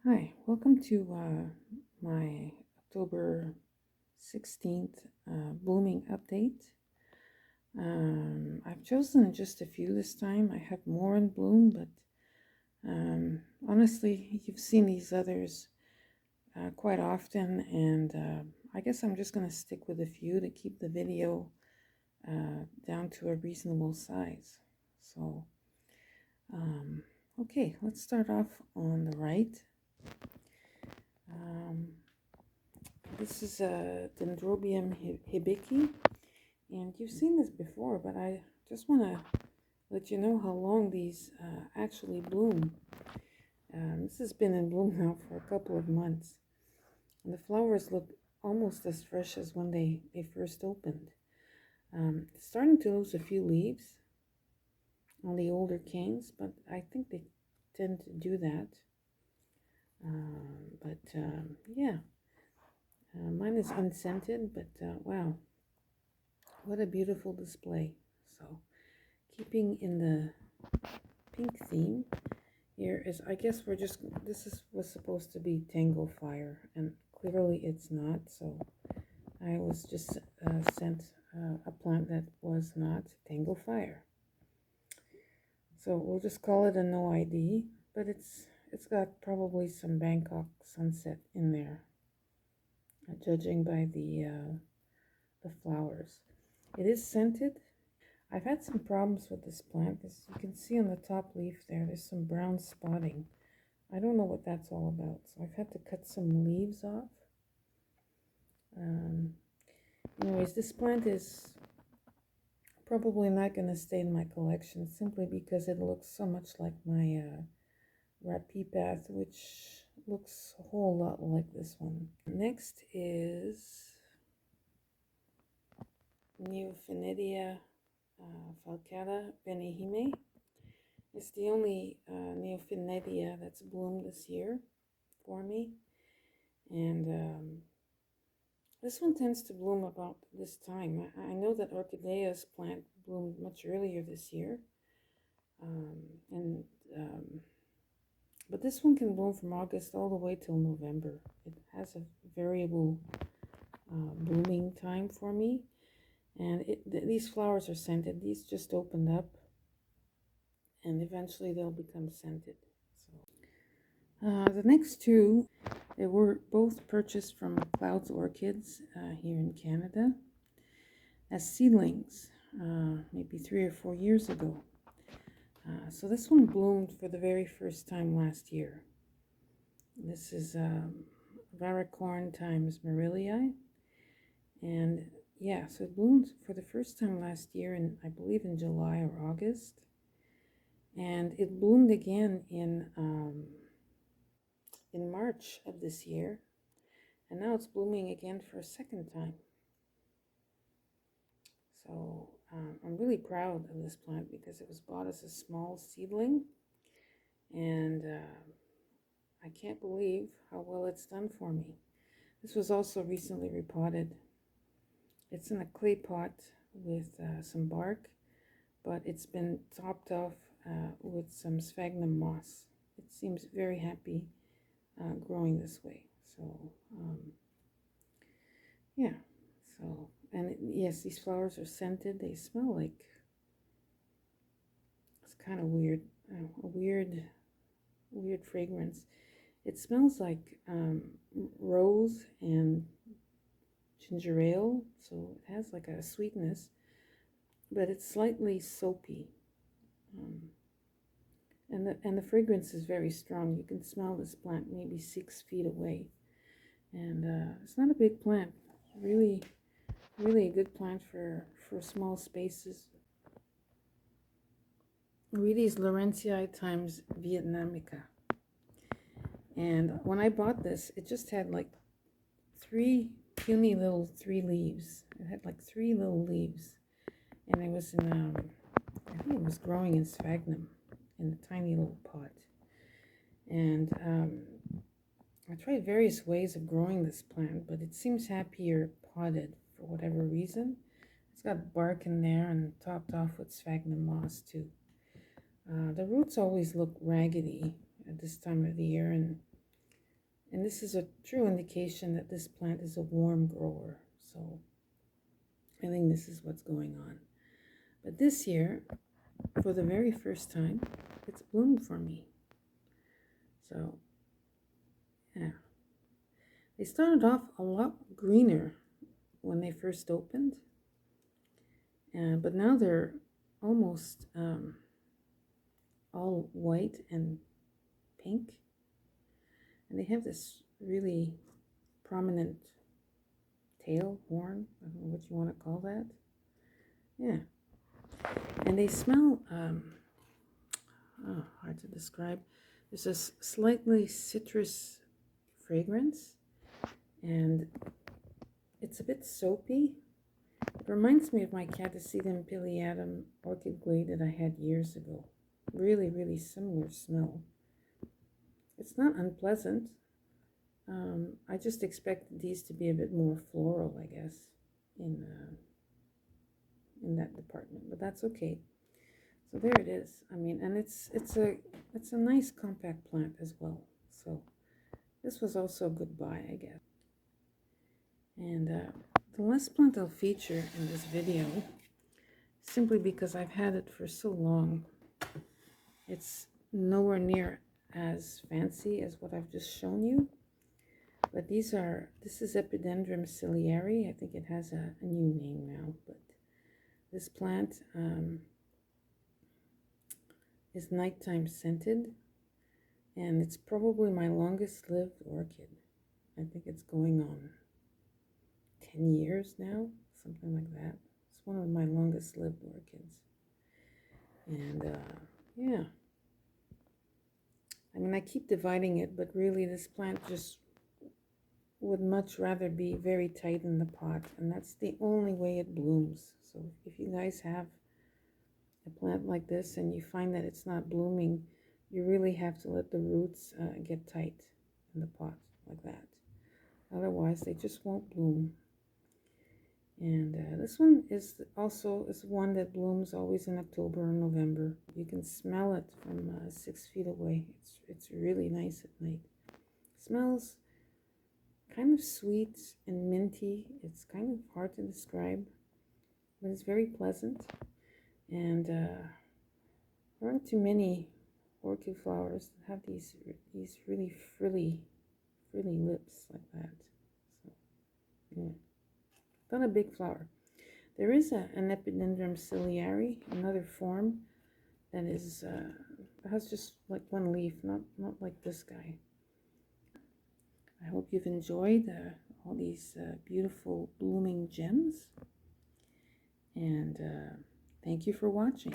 Hi, welcome to my October 16th blooming update. I've chosen just a few this time. I have more in bloom, but honestly, you've seen these others quite often, and I guess I'm just going to stick with a few to keep the video down to a reasonable size. So, um, okay, let's start off on the right. Um, This is a Dendrobium Hibiki, and you've seen this before, but I just want to let you know how long these actually bloom. This has been in bloom now for a couple of months, and the flowers look almost as fresh as when they first opened. It's starting to lose a few leaves on the older canes, but I think they tend to do that. Yeah, mine is unscented, but wow, what a beautiful display. So, keeping in the pink theme, here is, I guess was supposed to be Tango Fire, and clearly it's not, so I was just sent a plant that was not Tango Fire. So we'll just call it a no ID, but it's got probably some Bangkok sunset in there, judging by the flowers. It is scented. I've had some problems with this plant. As you can see on the top leaf there's some brown spotting. I don't know what that's all about, so I've had to cut some leaves off. Um, Anyways, this plant is probably not going to stay in my collection simply because it looks so much like my rat pea path, which looks a whole lot like this one. Next is Neophinidia falcata benihime. It's the only Neophinidia that's bloomed this year for me, and this one tends to bloom about this time. I know that Orchidea's plant bloomed much earlier this year, um, and but this one can bloom from August all the way till November. It has a variable blooming time for me, and these flowers are scented. These just opened up, and eventually they'll become scented. The next two, they were both purchased from Clouds Orchids here in Canada as seedlings, maybe 3 or 4 years ago. So this one bloomed for the very first time last year. This is Varicorn times Marillii, and yeah, so it bloomed for the first time last year, I believe in July or August, and it bloomed again in March of this year, and now it's blooming again for a second time. So I'm really proud of this plant because it was bought as a small seedling, and I can't believe how well it's done for me. This was also recently repotted. It's in a clay pot with some bark, but it's been topped off with some sphagnum moss. It seems very happy growing this way. So yeah, so, and yes, these flowers are scented. They smell like, it's kind of weird, a weird fragrance. It smells like rose and ginger ale, so it has like a sweetness, but it's slightly soapy. Um, and the fragrance is very strong. You can smell this plant maybe 6 feet away. And it's not a big plant. Really, really a good plant for small spaces. Really is Laurentii times Vietnamica. And when I bought this, it just had like three puny little 3 leaves. It had like 3 little leaves. And it was in, I think it was growing in sphagnum in a tiny little pot. And I tried various ways of growing this plant, but it seems happier potted for whatever reason. It's got bark in there and topped off with sphagnum moss too. The roots always look raggedy at this time of the year, and And this is a true indication that this plant is a warm grower. So I think this is what's going on. But this year, for the very first time, it's bloomed for me. So, yeah. They started off a lot greener when they first opened. But now they're almost all white and pink. And they have this really prominent tail, horn, I don't know what you want to call that. Yeah. And they smell, hard to describe. There's a slightly citrus fragrance, and it's a bit soapy. It reminds me of my Catasetum pileatum orchid glade that I had years ago. Really, really similar smell. It's not unpleasant. I just expected these to be a bit more floral, I guess, in that department, but that's okay. So there it is. I mean, and it's a nice compact plant as well. So this was also a good buy, I guess. And the last plant I'll feature in this video, simply because I've had it for so long, it's nowhere near as fancy as what I've just shown you. But this is Epidendrum ciliary. I think it has a new name now, but this plant is nighttime scented, and it's probably my longest lived orchid. I think it's going on 10 years now, something like that. It's one of my longest lived orchids. And yeah, I mean, I keep dividing it, but really this plant just would much rather be very tight in the pot, and that's the only way it blooms. So if you guys have a plant like this and you find that it's not blooming, you really have to let the roots get tight in the pot like that. Otherwise they just won't bloom. And this one is also one that blooms always in October or November. You can smell it from 6 feet away. It's really nice at night. It smells kind of sweet and minty. It's kind of hard to describe, but it's very pleasant. And there aren't too many orchid flowers that have these really frilly lips like that. So yeah, not a big flower. There is an Epidendrum ciliary, another form that is has just like one leaf, not like this guy. I hope you've enjoyed all these beautiful blooming gems, and thank you for watching.